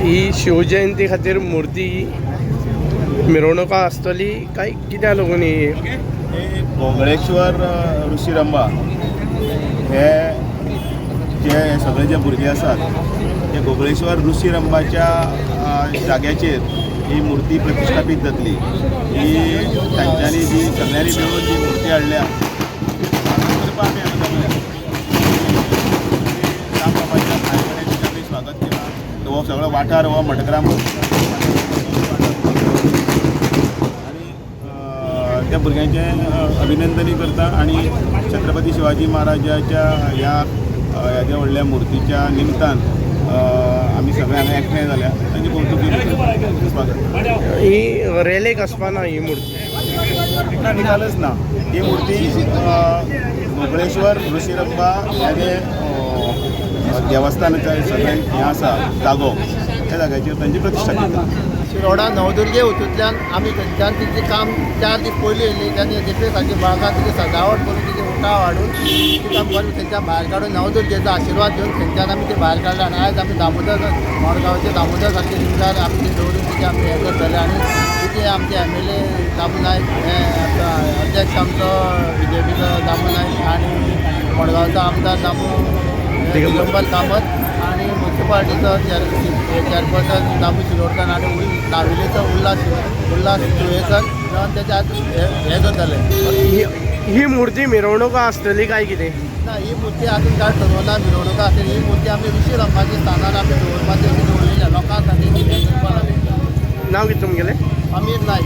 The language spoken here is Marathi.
ही शिवजयंती खातीर मूर्ती मिरवणुका आसतली काय कित्या लागून ही गोगळेश्वर ऋषिरंबा हे जे सगळे जे भुरगे आसात ते गोगळेश्वर ऋषिरंबाच्या जाग्याचेर ही मूर्ती प्रतिष्ठापीत जातली. ही तांच्यांनी जी सगळ्यांनी मेळून जी मूर्ती हाडल्या करपाक राम बाबाच्या भायगड्यांनी आमी स्वागत केलां. हो सगळो वाठार हो मडगांव त्या भुरग्यांचें अभिनंदनूय करता आणि छत्रपती शिवाजी महाराजाच्या ह्या व्हडल्या मूर्तीच्या निमतान आमी सगळे हांगा एकठांय जाल्या तांची कौतुक स्वागत. ही रेलेक आसपाना ही मूर्ती ना निकालच ना. ही मूर्ती गोगळेश्वर ऋषिरंबा ह्या जे देवस्थानाचें सगळें हें आसा जागो त्या जाग्याचेर तांची प्रतिश्ठा केली. शिरोडा नवदुर्गे वतूंतल्यान आमी थंयच्यान तिचें काम 4 दीस पयलीं येयली. त्यांनी देपेखाची बागां तिची सजावट करून तिची उठाव हाडून तिका बरें थंयच्या भायर काडून नवदुर्गेचो आशिर्वाद घेवन थंयच्यान आमी ते भायर काडले. आनी आयज आमी दामोदर मडगांवचे दामोदर सारके रिंगार आमी ते दवरून तिचे आमी हें करतले. आनी तिचे आमचे MLA दामू नायक हे अध्यक्ष आमचो BJPचो दामू नायक आनी मडगांवचो आमदार दामू दिगंबर कामत आणि म्युन्सिपाल्टीचो चेअरपर्सन दामू शिरोडकर आणि नाविलेचो उल्हास तुयेकर जावन त्याच्या हे करतले. ही मूर्ती मिरवणुका आसतली काय कितें ना ही मूर्ती अजून काय ठरवना मिरवणुका असेल. ही मूर्ती आमी ऋषिरंबाच्या स्थानार आमी दवरपाची अशी दवरलेली लोकांसाठी नाव कितें तुमगेलें? अमीर नायक.